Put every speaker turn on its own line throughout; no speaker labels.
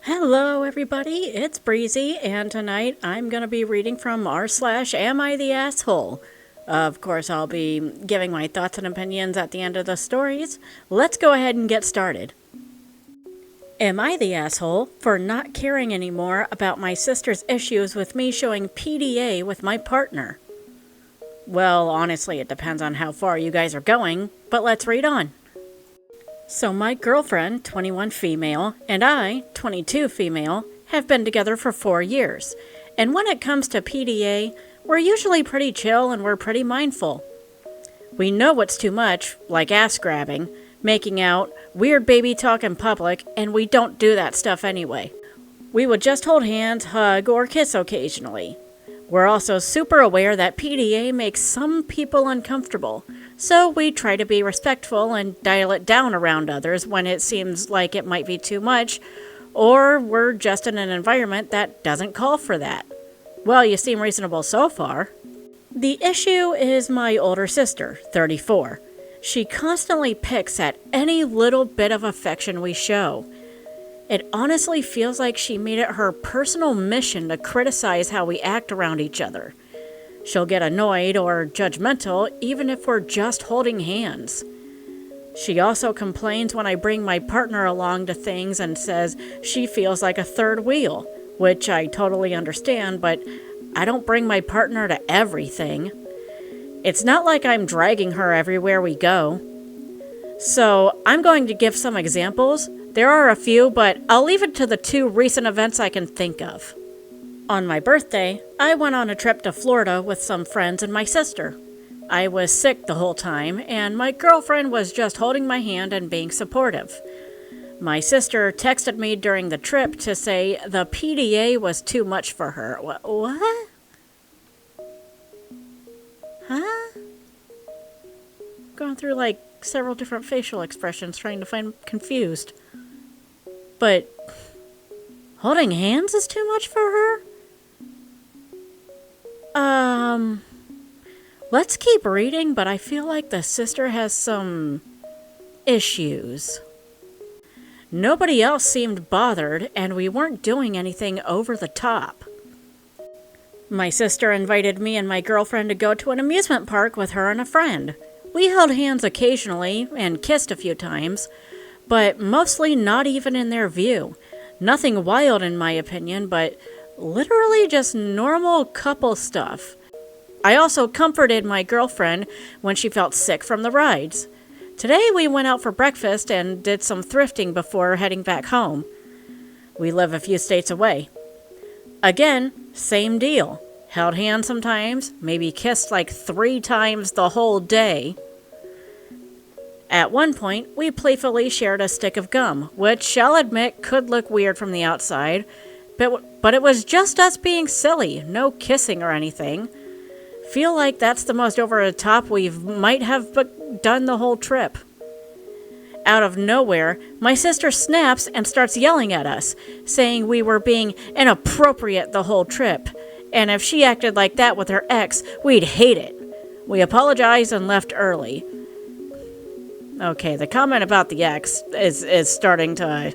Hello everybody, it's Breezy, and tonight I'm going to be reading from r/Am I the Asshole? Of course, I'll be giving my thoughts and opinions at the end of the stories. Let's go ahead and get started. Am I the asshole for not caring anymore about my sister's issues with me showing PDA with my partner? Well, honestly, it depends on how far you guys are going, but let's read on. So my girlfriend, 21 female, and I, 22 female, have been together for 4 years. And when it comes to PDA, we're usually pretty chill and we're pretty mindful. We know what's too much, like ass grabbing, making out, weird baby talk in public, and we don't do that stuff anyway. We would just hold hands, hug, or kiss occasionally. We're also super aware that PDA makes some people uncomfortable, so we try to be respectful and dial it down around others when it seems like it might be too much, or we're just in an environment that doesn't call for that. Well, you seem reasonable so far. The issue is my older sister, 34. She constantly picks at any little bit of affection we show. It honestly feels like she made it her personal mission to criticize how we act around each other. She'll get annoyed or judgmental even if we're just holding hands. She also complains when I bring my partner along to things and says she feels like a third wheel, which I totally understand, but I don't bring my partner to everything. It's not like I'm dragging her everywhere we go. So I'm going to give some examples. There are a few, but I'll leave it to the 2 recent events I can think of. On my birthday, I went on a trip to Florida with some friends and my sister. I was sick the whole time, and my girlfriend was just holding my hand and being supportive. My sister texted me during the trip to say the PDA was too much for her. What? Huh? Going through several different facial expressions trying to find confused. But holding hands is too much for her? Let's keep reading, but I feel like the sister has some issues. Nobody else seemed bothered, and we weren't doing anything over the top. My sister invited me and my girlfriend to go to an amusement park with her and a friend. We held hands occasionally and kissed a few times, but mostly not even in their view. Nothing wild in my opinion, but literally just normal couple stuff. I also comforted my girlfriend when she felt sick from the rides. Today we went out for breakfast and did some thrifting before heading back home. We live a few states away. Again, same deal. Held hands sometimes, maybe kissed 3 times the whole day. At one point, we playfully shared a stick of gum, which I'll admit could look weird from the outside, but it was just us being silly, no kissing or anything. Feel like that's the most over the top we might have done the whole trip. Out of nowhere, my sister snaps and starts yelling at us, saying we were being inappropriate the whole trip, and if she acted like that with her ex, we'd hate it. We apologized and left early. Okay, the comment about the ex is starting to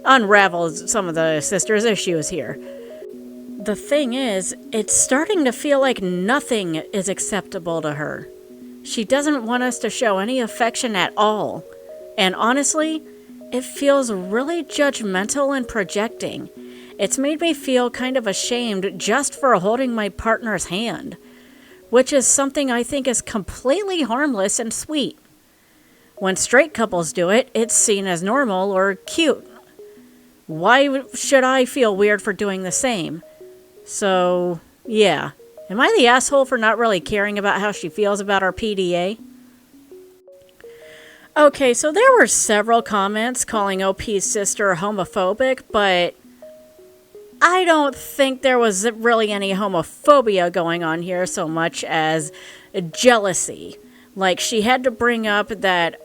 unravel some of the sister's issues here. The thing is, it's starting to feel like nothing is acceptable to her. She doesn't want us to show any affection at all. And honestly, it feels really judgmental and projecting. It's made me feel kind of ashamed just for holding my partner's hand, which is something I think is completely harmless and sweet. When straight couples do it, it's seen as normal or cute. Why should I feel weird for doing the same? So, yeah. Am I the asshole for not really caring about how she feels about our PDA? Okay, so there were several comments calling OP's sister homophobic, but I don't think there was really any homophobia going on here so much as jealousy. Like, she had to bring up that,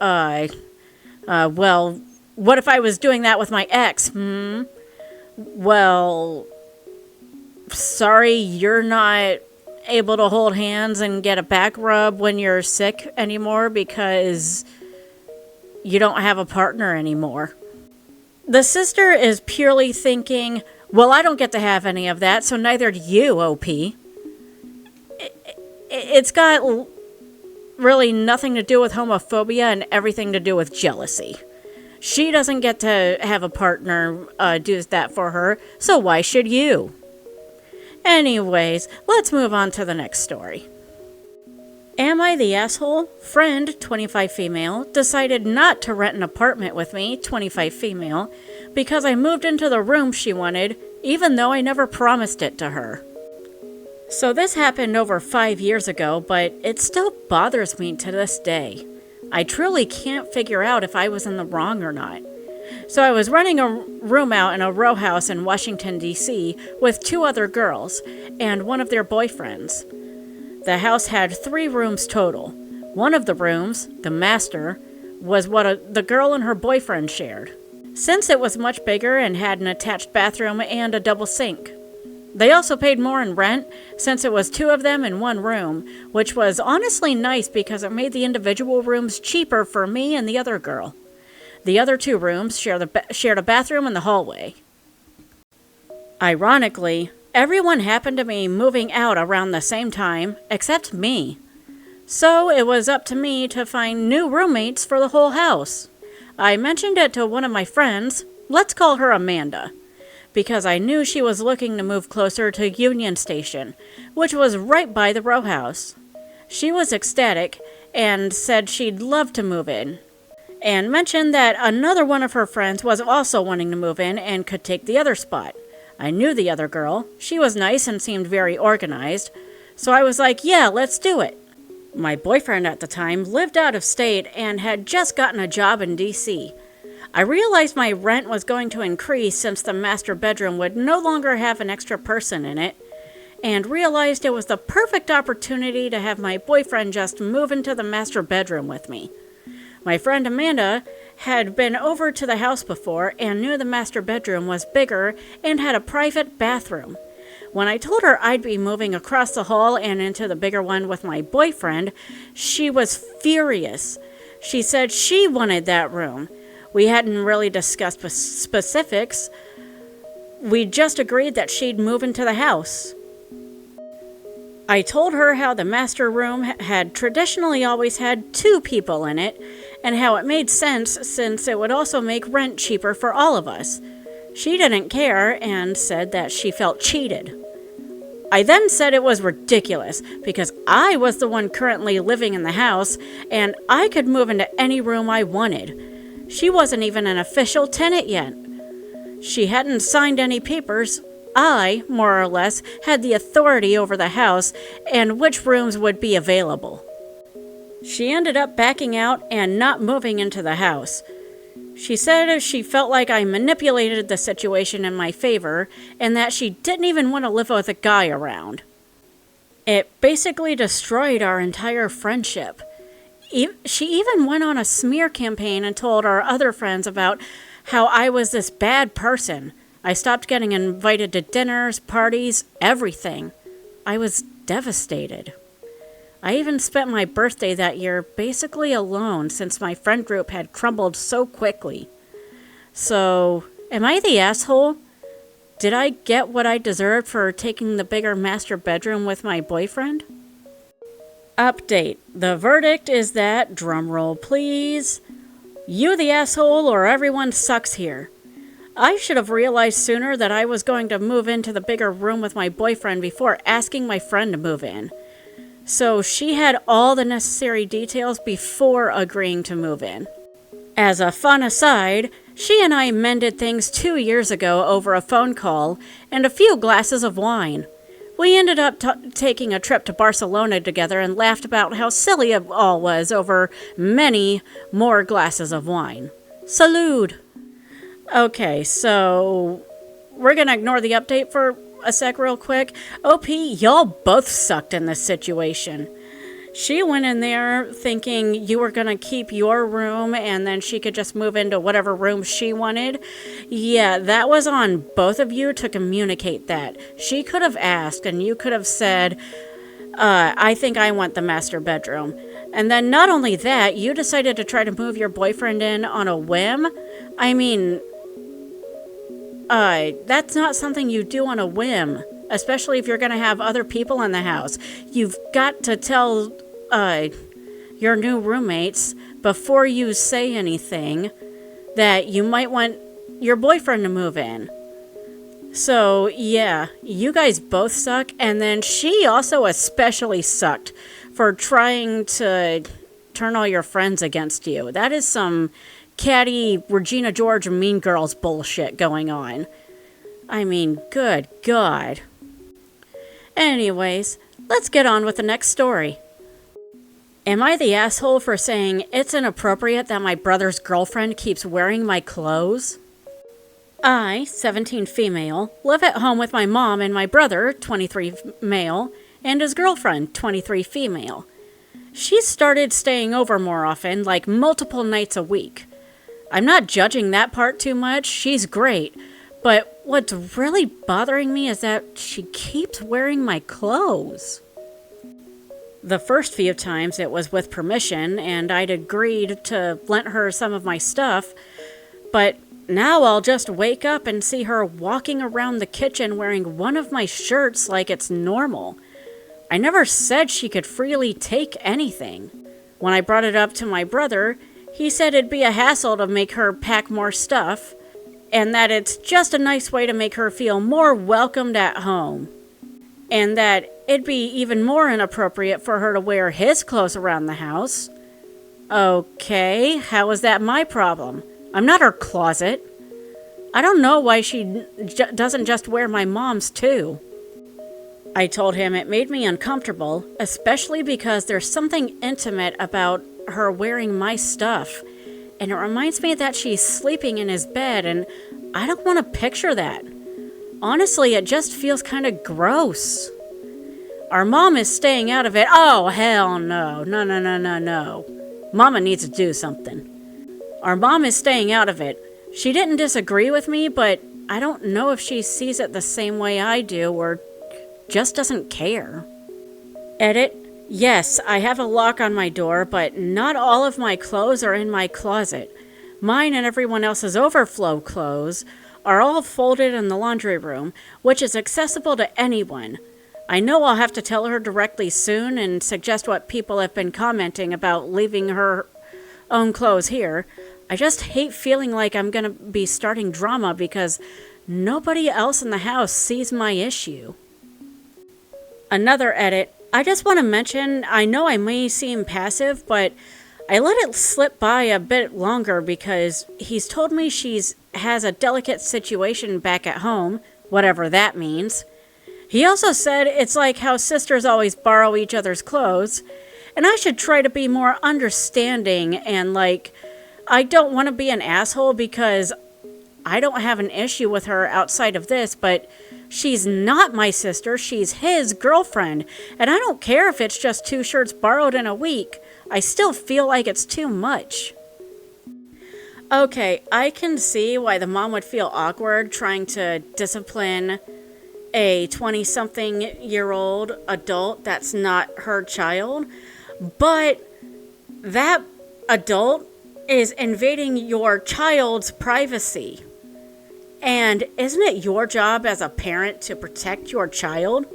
well, what if I was doing that with my ex? Well, sorry, you're not able to hold hands and get a back rub when you're sick anymore because you don't have a partner anymore. The sister is purely thinking, well, I don't get to have any of that, so neither do you, OP. It's got really nothing to do with homophobia and everything to do with jealousy. She doesn't get to have a partner do that for her, so why should you? Anyways, let's move on to the next story. Am I the asshole? Friend, 25 female, decided not to rent an apartment with me, 25 female, because I moved into the room she wanted, even though I never promised it to her. So this happened over 5 years ago, but it still bothers me to this day. I truly can't figure out if I was in the wrong or not. So I was renting a room out in a row house in Washington, D.C. with 2 other girls and one of their boyfriends. The house had 3 rooms total. One of the rooms, the master, was what the girl and her boyfriend shared, since it was much bigger and had an attached bathroom and a double sink. They also paid more in rent, since it was 2 of them in one room, which was honestly nice because it made the individual rooms cheaper for me and the other girl. The other 2 rooms shared a bathroom in the hallway. Ironically, everyone happened to be moving out around the same time, except me. So it was up to me to find new roommates for the whole house. I mentioned it to one of my friends, let's call her Amanda, because I knew she was looking to move closer to Union Station, which was right by the row house. She was ecstatic and said she'd love to move in, and mentioned that another one of her friends was also wanting to move in and could take the other spot. I knew the other girl. She was nice and seemed very organized, so I was like, yeah, let's do it. My boyfriend at the time lived out of state and had just gotten a job in D.C. I realized my rent was going to increase since the master bedroom would no longer have an extra person in it, and realized it was the perfect opportunity to have my boyfriend just move into the master bedroom with me. My friend Amanda had been over to the house before and knew the master bedroom was bigger and had a private bathroom. When I told her I'd be moving across the hall and into the bigger one with my boyfriend, she was furious. She said she wanted that room. We hadn't really discussed specifics. We just agreed that she'd move into the house. I told her how the master room had traditionally always had 2 people in it, and how it made sense since it would also make rent cheaper for all of us. She didn't care and said that she felt cheated. I then said it was ridiculous because I was the one currently living in the house and I could move into any room I wanted. She wasn't even an official tenant yet. She hadn't signed any papers. I, more or less, had the authority over the house and which rooms would be available. She ended up backing out and not moving into the house. She said she felt like I manipulated the situation in my favor and that she didn't even want to live with a guy around. It basically destroyed our entire friendship. She even went on a smear campaign and told our other friends about how I was this bad person. I stopped getting invited to dinners, parties, everything. I was devastated. I even spent my birthday that year basically alone since my friend group had crumbled so quickly. So, am I the asshole? Did I get what I deserved for taking the bigger master bedroom with my boyfriend? Update. The verdict is that, drumroll please, you the asshole or everyone sucks here. I should have realized sooner that I was going to move into the bigger room with my boyfriend before asking my friend to move in. So she had all the necessary details before agreeing to move in. As a fun aside, she and I mended things 2 years ago over a phone call and a few glasses of wine. We ended up taking a trip to Barcelona together and laughed about how silly it all was over many more glasses of wine. Salud! Okay, so we're gonna ignore the update for a sec real quick. OP, y'all both sucked in this situation. She went in there thinking you were going to keep your room and then she could just move into whatever room she wanted. Yeah, that was on both of you to communicate that. She could have asked and you could have said, I think I want the master bedroom. And then not only that, you decided to try to move your boyfriend in on a whim. I mean, that's not something you do on a whim, especially if you're going to have other people in the house. You've got to tell your new roommates before you say anything that you might want your boyfriend to move in. So, yeah, you guys both suck, and then she also especially sucked for trying to turn all your friends against you. That is some catty Regina George Mean Girls bullshit going on. I mean, good God. Anyways, let's get on with the next story. Am I the asshole for saying it's inappropriate that my brother's girlfriend keeps wearing my clothes? I, 17 female, live at home with my mom and my brother, 23 male, and his girlfriend, 23 female. She's started staying over more often, like multiple nights a week. I'm not judging that part too much, she's great, but what's really bothering me is that she keeps wearing my clothes. The first few times it was with permission, and I'd agreed to lend her some of my stuff, but now I'll just wake up and see her walking around the kitchen wearing one of my shirts like it's normal. I never said she could freely take anything. When I brought it up to my brother, he said it'd be a hassle to make her pack more stuff, and that it's just a nice way to make her feel more welcomed at home. And that it'd be even more inappropriate for her to wear his clothes around the house. Okay, how is that my problem? I'm not her closet. I don't know why she doesn't just wear my mom's too. I told him it made me uncomfortable, especially because there's something intimate about her wearing my stuff. And it reminds me that she's sleeping in his bed, and I don't want to picture that. Honestly, it just feels kind of gross. Our mom is staying out of it. Oh, hell no. No. Mama needs to do something. Our mom is staying out of it. She didn't disagree with me, but I don't know if she sees it the same way I do or just doesn't care. Edit. Yes, I have a lock on my door, but not all of my clothes are in my closet. Mine and everyone else's overflow clothes are all folded in the laundry room, which is accessible to anyone. I know I'll have to tell her directly soon and suggest what people have been commenting about leaving her own clothes here. I just hate feeling like I'm going to be starting drama because nobody else in the house sees my issue. Another edit. I just want to mention, I know I may seem passive, but I let it slip by a bit longer because he's told me has a delicate situation back at home, whatever that means. He also said it's like how sisters always borrow each other's clothes, and I should try to be more understanding and I don't want to be an asshole because I don't have an issue with her outside of this, but she's not my sister, she's his girlfriend, and I don't care if it's just 2 shirts borrowed in a week. I still feel like it's too much. Okay, I can see why the mom would feel awkward trying to discipline a 20-something-year-old adult that's not her child, but that adult is invading your child's privacy. And isn't it your job as a parent to protect your child?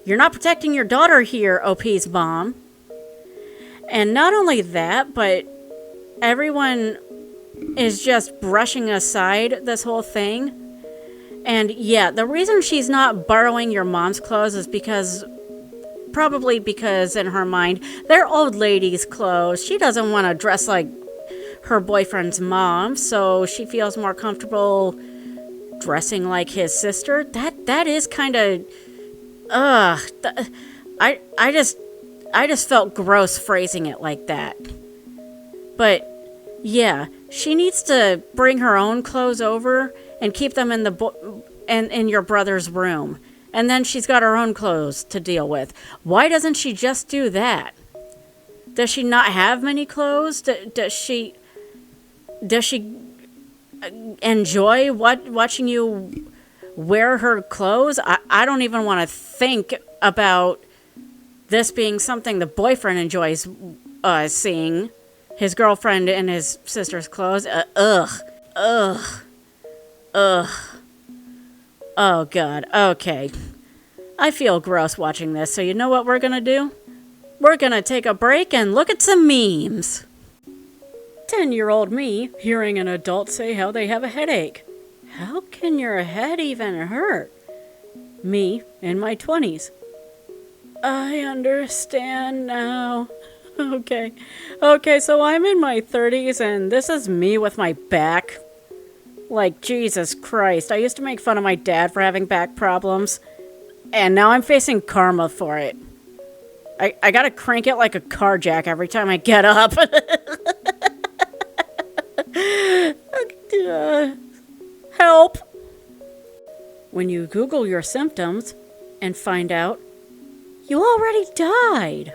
You're not protecting your daughter here, OP's mom. And not only that, but everyone is just brushing aside this whole thing. And yeah, the reason she's not borrowing your mom's clothes is probably because in her mind, they're old lady's clothes. She doesn't want to dress like her boyfriend's mom, so she feels more comfortable dressing like his sister. That is kind of, I just felt gross phrasing it like that. But yeah, she needs to bring her own clothes over and keep them in your brother's room. And then she's got her own clothes to deal with. Why doesn't she just do that? Does she not have many clothes? Does she enjoy watching you wear her clothes? I don't even want to think about this being something the boyfriend enjoys seeing. His girlfriend in his sister's clothes. Ugh. Ugh. Oh, God. Okay. I feel gross watching this, so you know what we're gonna do? We're gonna take a break and look at some memes. 10-year-old me hearing an adult say how they have a headache. How can your head even hurt? Me in my 20s. I understand now. Okay, so I'm in my 30s and this is me with my back. Like, Jesus Christ, I used to make fun of my dad for having back problems, and now I'm facing karma for it. I gotta crank it like a car jack every time I get up. Help! When you Google your symptoms and find out you already died.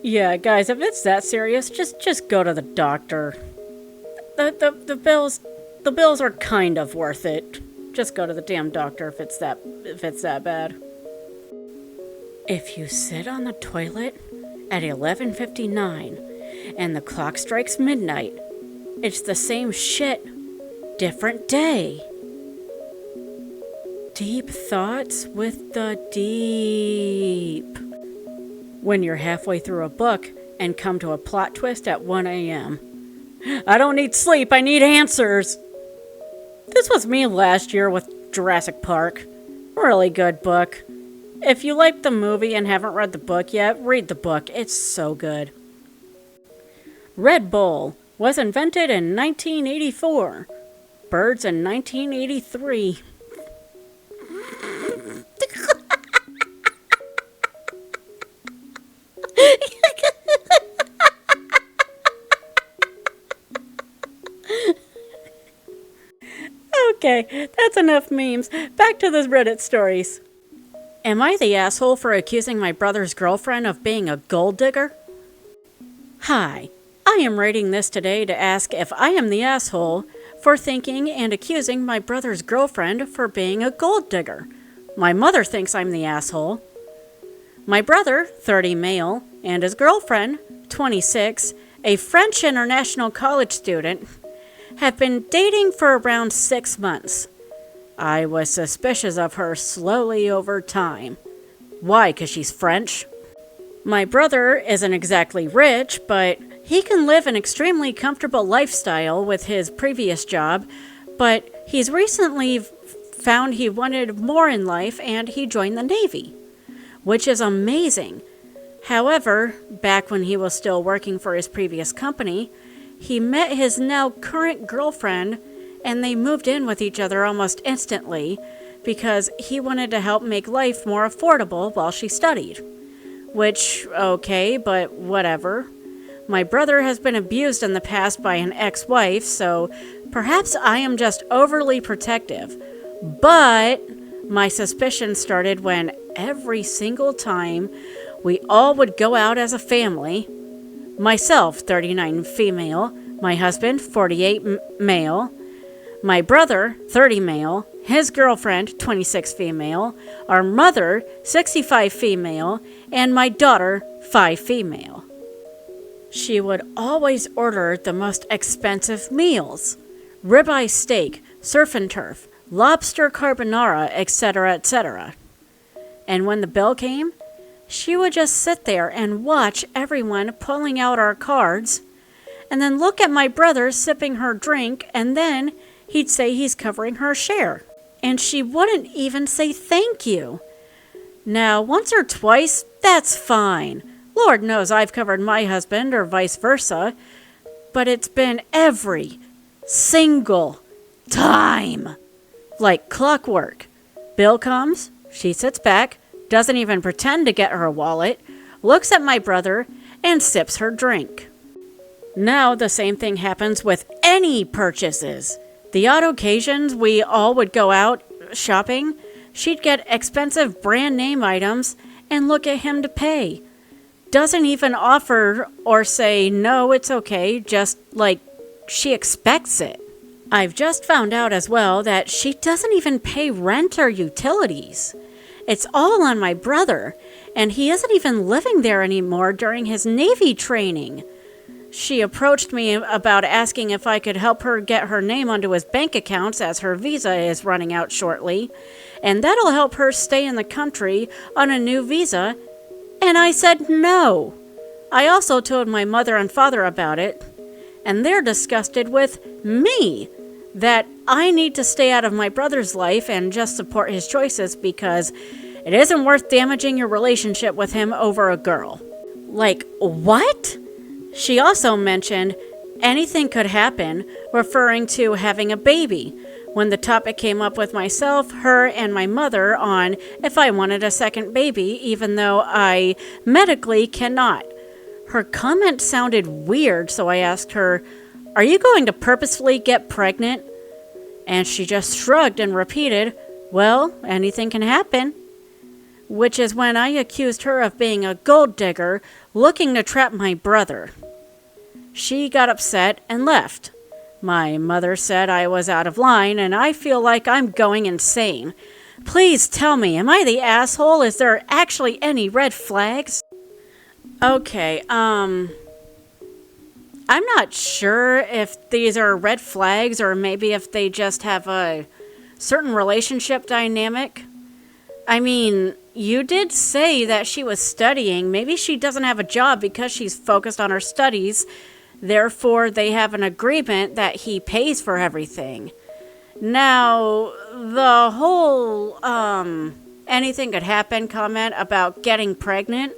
Yeah, guys, if it's that serious, just go to the doctor. The bills are kind of worth it. Just go to the damn doctor if it's that bad. If you sit on the toilet at 11:59 and the clock strikes midnight, it's the same shit, different day. Deep thoughts with the deep. When you're halfway through a book and come to a plot twist at 1 a.m. I don't need sleep, I need answers. This was me last year with Jurassic Park. Really good book. If you like the movie and haven't read the book yet, read the book. It's so good. Red Bull was invented in 1984. Birds in 1983. Okay, that's enough memes. Back to the Reddit stories. Am I the asshole for accusing my brother's girlfriend of being a gold digger? Hi, I am writing this today to ask if I am the asshole for thinking and accusing my brother's girlfriend for being a gold digger. My mother thinks I'm the asshole. My brother, 30 male, and his girlfriend, 26, a French international college student, have been dating for around 6 months. I was suspicious of her slowly over time. Why? 'Cause she's French? My brother isn't exactly rich, but he can live an extremely comfortable lifestyle with his previous job, but he's recently found he wanted more in life and he joined the Navy, which is amazing. However, back when he was still working for his previous company, he met his now current girlfriend and they moved in with each other almost instantly because he wanted to help make life more affordable while she studied. Which, okay, but whatever. My brother has been abused in the past by an ex-wife, so perhaps I am just overly protective. But my suspicion started when every single time we all would go out as a family, myself, 39 female, my husband, 48 male, my brother, 30 male, his girlfriend, 26 female, our mother, 65 female, and my daughter, 5 female. She would always order the most expensive meals. Ribeye steak, surf and turf, lobster carbonara, etc., etc. And when the bill came, she would just sit there and watch everyone pulling out our cards, and then look at my brother sipping her drink, and then he'd say he's covering her share. And she wouldn't even say thank you. Now, once or twice, that's fine. Lord knows I've covered my husband or vice versa, but it's been every single time. Like clockwork. Bill comes, she sits back, doesn't even pretend to get her wallet, looks at my brother, and sips her drink. Now the same thing happens with any purchases. The odd occasions we all would go out shopping, she'd get expensive brand name items and look at him to pay. Doesn't even offer or say, no, it's okay, just like she expects it. I've just found out as well that she doesn't even pay rent or utilities. It's all on my brother, and he isn't even living there anymore during his Navy training. She approached me about asking if I could help her get her name onto his bank accounts as her visa is running out shortly, and that'll help her stay in the country on a new visa, and I said no. I also told my mother and father about it, and they're disgusted with me that I need to stay out of my brother's life and just support his choices because it isn't worth damaging your relationship with him over a girl. Like, what? She also mentioned anything could happen, referring to having a baby, when the topic came up with myself, her, and my mother on if I wanted a second baby, even though I medically cannot. Her comment sounded weird, so I asked her, "Are you going to purposefully get pregnant?" And she just shrugged and repeated, "Well, anything can happen." Which is when I accused her of being a gold digger looking to trap my brother. She got upset and left. My mother said I was out of line, and I feel like I'm going insane. Please tell me, am I the asshole? Is there actually any red flags? Okay, I'm not sure if these are red flags or maybe if they just have a certain relationship dynamic. I mean, you did say that she was studying. Maybe she doesn't have a job because she's focused on her studies. Therefore, they have an agreement that he pays for everything. Now, the whole, anything could happen comment about getting pregnant,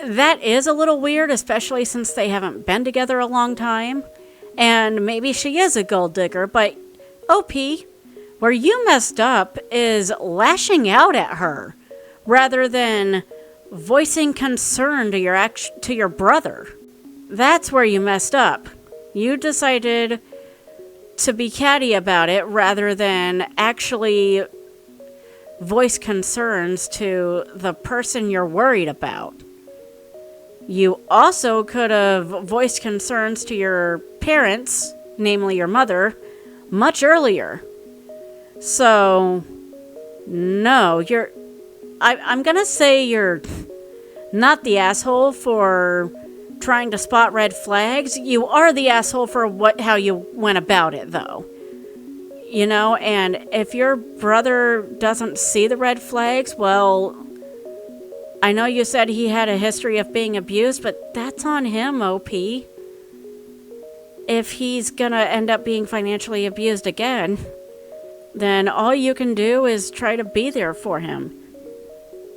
that is a little weird, especially since they haven't been together a long time. And maybe she is a gold digger, but OP, where you messed up is lashing out at her rather than voicing concern to your brother. That's where you messed up. You decided to be catty about it rather than actually voice concerns to the person you're worried about. You also could have voiced concerns to your parents, namely your mother, much earlier. So, no, I'm gonna say you're not the asshole for trying to spot red flags. You are the asshole for how you went about it, though. You know, and if your brother doesn't see the red flags, well, I know you said he had a history of being abused, but that's on him, OP. If he's gonna end up being financially abused again, then all you can do is try to be there for him.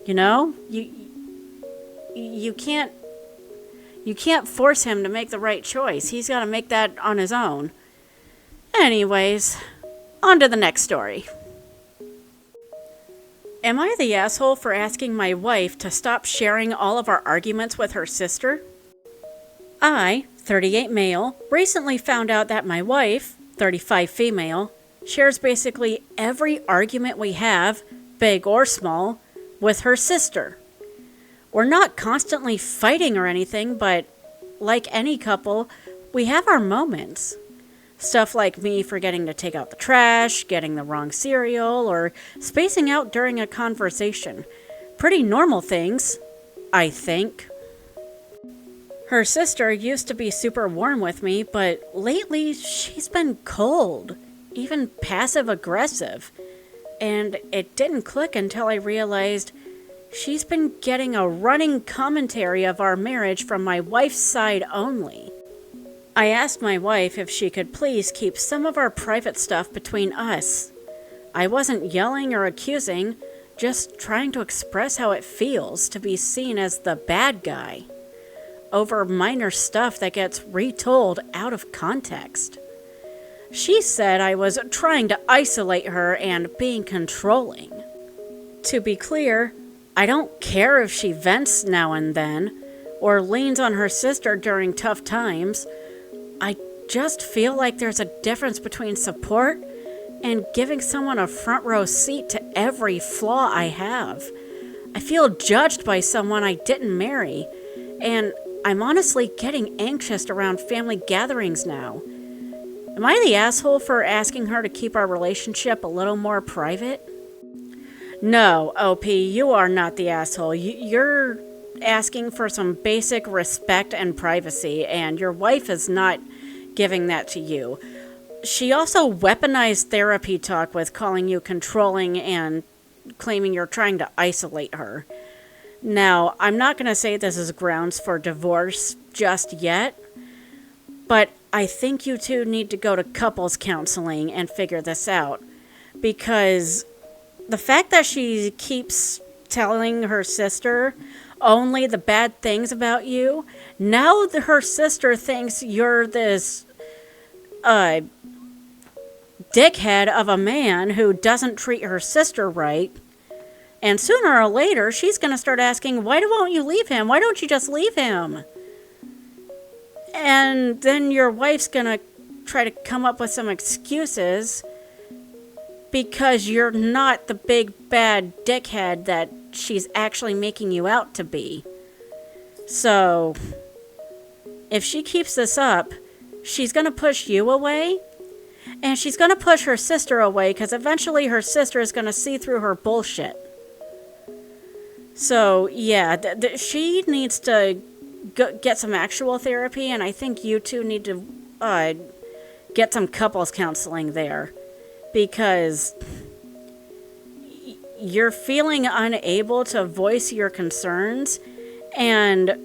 You know? You can't force him to make the right choice. He's got to make that on his own. Anyways, on to the next story. Am I the asshole for asking my wife to stop sharing all of our arguments with her sister? I, 38 male, recently found out that my wife, 35 female, shares basically every argument we have, big or small, with her sister. We're not constantly fighting or anything, but like any couple, we have our moments. Stuff like me forgetting to take out the trash, getting the wrong cereal, or spacing out during a conversation. Pretty normal things, I think. Her sister used to be super warm with me, but lately she's been cold, even passive-aggressive. And it didn't click until I realized she's been getting a running commentary of our marriage from my wife's side only. I asked my wife if she could please keep some of our private stuff between us. I wasn't yelling or accusing, just trying to express how it feels to be seen as the bad guy over minor stuff that gets retold out of context. She said I was trying to isolate her and being controlling. To be clear, I don't care if she vents now and then, or leans on her sister during tough times. I just feel like there's a difference between support and giving someone a front row seat to every flaw I have. I feel judged by someone I didn't marry, and I'm honestly getting anxious around family gatherings now. Am I the asshole for asking her to keep our relationship a little more private? No, OP, you are not the asshole. You're asking for some basic respect and privacy, and your wife is not giving that to you. She also weaponized therapy talk with calling you controlling and claiming you're trying to isolate her. Now, I'm not going to say this is grounds for divorce just yet, but I think you two need to go to couples counseling and figure this out. Because the fact that she keeps telling her sister only the bad things about you, now her sister thinks you're this dickhead of a man who doesn't treat her sister right. And sooner or later, she's going to start asking, why won't you leave him? Why don't you just leave him? And then your wife's going to try to come up with some excuses because you're not the big bad dickhead that she's actually making you out to be. So, if she keeps this up, she's going to push you away, and she's going to push her sister away because eventually her sister is going to see through her bullshit. So, yeah, she needs to get some actual therapy, and I think you two need to get some couples counseling there, because you're feeling unable to voice your concerns, and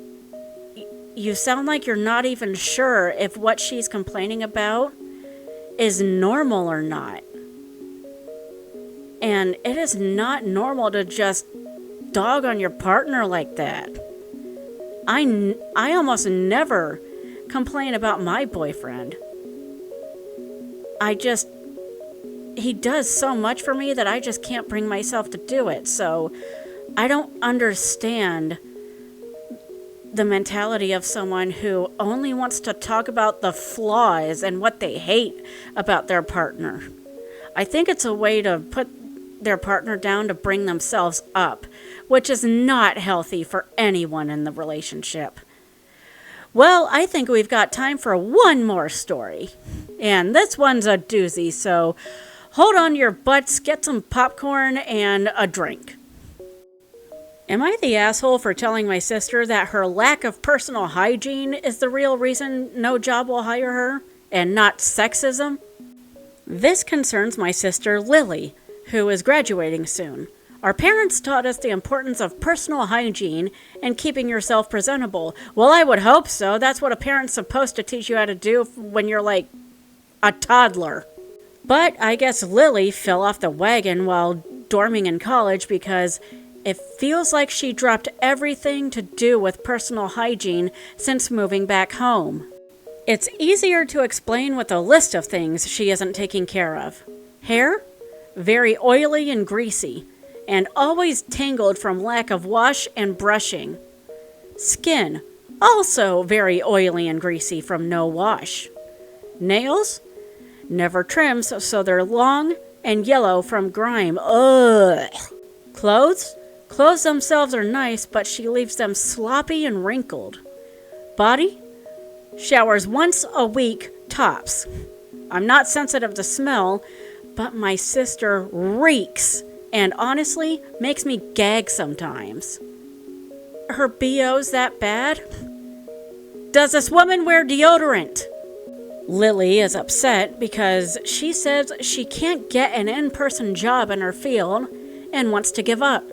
you sound like you're not even sure if what she's complaining about is normal or not. And it is not normal to just dog on your partner like that. I almost never complain about my boyfriend. He does so much for me that I just can't bring myself to do it. So I don't understand the mentality of someone who only wants to talk about the flaws and what they hate about their partner. I think it's a way to put their partner down to bring themselves up, which is not healthy for anyone in the relationship. Well, I think we've got time for one more story. And this one's a doozy, so hold on to your butts, get some popcorn and a drink. Am I the asshole for telling my sister that her lack of personal hygiene is the real reason no job will hire her, and not sexism? This concerns my sister Lily, who is graduating soon. Our parents taught us the importance of personal hygiene and keeping yourself presentable. Well, I would hope so. That's what a parent's supposed to teach you how to do when you're like a toddler. But I guess Lily fell off the wagon while dorming in college because it feels like she dropped everything to do with personal hygiene since moving back home. It's easier to explain with a list of things she isn't taking care of. Hair? Very oily and greasy, and always tangled from lack of wash and brushing. Skin, also very oily and greasy from no wash. Nails? Never trims, so they're long and yellow from grime. Ugh. Clothes? Clothes themselves are nice, but she leaves them sloppy and wrinkled. Body? Showers once a week, tops. I'm not sensitive to smell, but my sister reeks, and honestly, makes me gag sometimes. Her BO's that bad? Does this woman wear deodorant? Lily is upset because she says she can't get an in-person job in her field and wants to give up.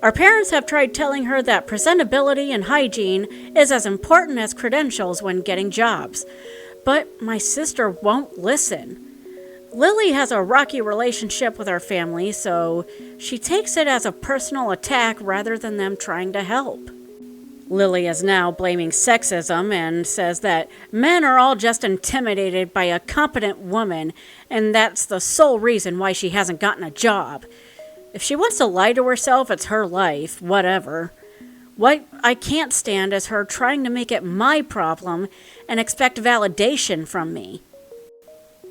Our parents have tried telling her that presentability and hygiene is as important as credentials when getting jobs, but my sister won't listen. Lily has a rocky relationship with her family, so she takes it as a personal attack rather than them trying to help. Lily is now blaming sexism and says that men are all just intimidated by a competent woman, and that's the sole reason why she hasn't gotten a job. If she wants to lie to herself, it's her life, whatever. What I can't stand is her trying to make it my problem and expect validation from me.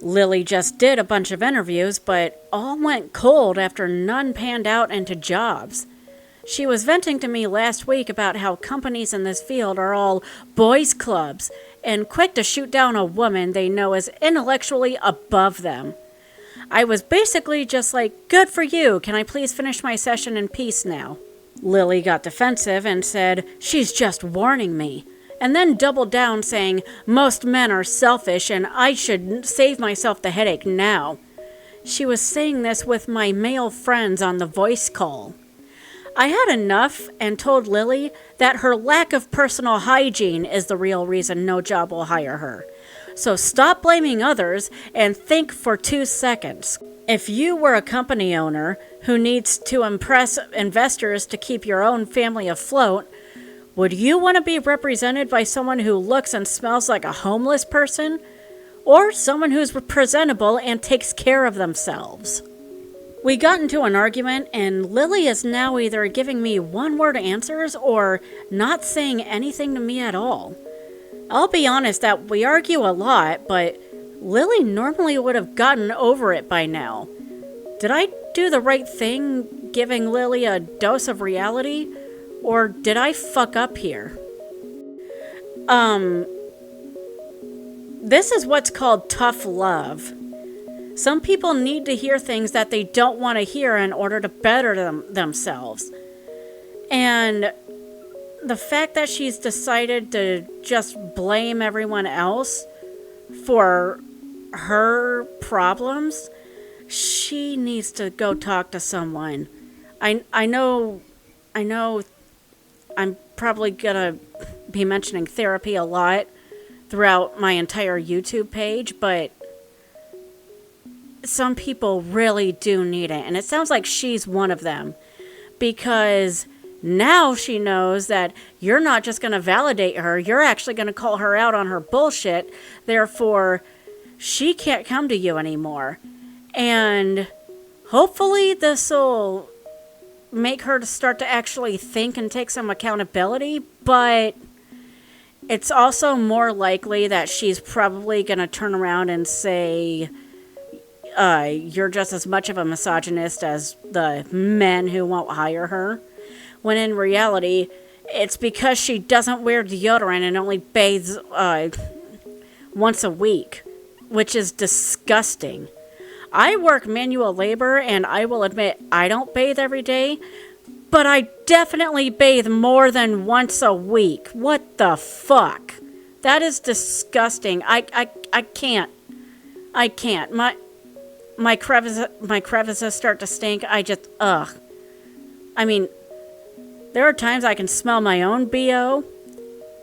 Lily just did a bunch of interviews, but all went cold after none panned out into jobs. She was venting to me last week about how companies in this field are all boys' clubs and quick to shoot down a woman they know is intellectually above them. I was basically just like, good for you, can I please finish my session in peace now? Lily got defensive and said, "She's just warning me," and then doubled down saying, "Most men are selfish and I should save myself the headache now." She was saying this with my male friends on the voice call. I had enough and told Lily that her lack of personal hygiene is the real reason no job will hire her. So stop blaming others and think for 2 seconds. If you were a company owner who needs to impress investors to keep your own family afloat, would you want to be represented by someone who looks and smells like a homeless person? Or someone who's presentable and takes care of themselves? We got into an argument, and Lily is now either giving me one-word answers or not saying anything to me at all. I'll be honest that we argue a lot, but Lily normally would have gotten over it by now. Did I do the right thing giving Lily a dose of reality? Or did I fuck up here? This is what's called tough love. Some people need to hear things that they don't want to hear in order to better themselves. And the fact that she's decided to just blame everyone else for her problems, she needs to go talk to someone. I know I'm probably gonna be mentioning therapy a lot throughout my entire YouTube page, but some people really do need it, and it sounds like she's one of them, because now she knows that you're not just going to validate her, you're actually going to call her out on her bullshit. Therefore, she can't come to you anymore. And hopefully this will make her to start to actually think and take some accountability, but it's also more likely that she's probably going to turn around and say, you're just as much of a misogynist as the men who won't hire her. When in reality, it's because she doesn't wear deodorant and only bathes once a week, which is disgusting. I work manual labor, and I will admit I don't bathe every day, but I definitely bathe more than once a week. What the fuck? That is disgusting. I can't. I can't. My crevices start to stink. Ugh. I mean, there are times I can smell my own BO,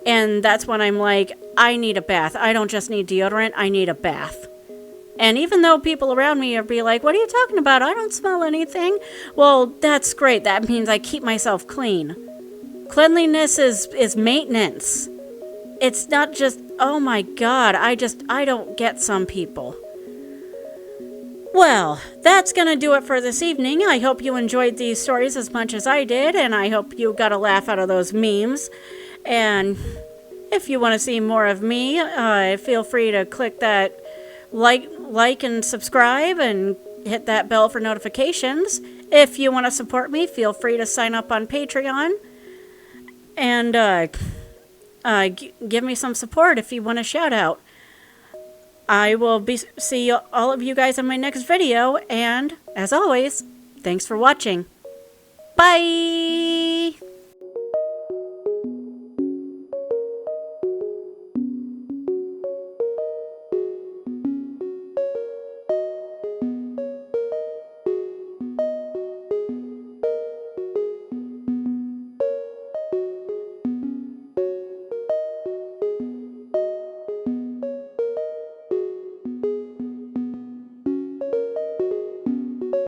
and that's when I'm like, I need a bath. I don't just need deodorant, I need a bath. And even though people around me will be like, what are you talking about? I don't smell anything. Well, that's great. That means I keep myself clean. Cleanliness is maintenance. It's not just, oh my God, I don't get some people. Well, that's going to do it for this evening. I hope you enjoyed these stories as much as I did, and I hope you got a laugh out of those memes. And if you want to see more of me, feel free to click that like and subscribe and hit that bell for notifications. If you want to support me, feel free to sign up on Patreon and give me some support if you want a shout out. I will see all of you guys in my next video, and as always, thanks for watching. Bye!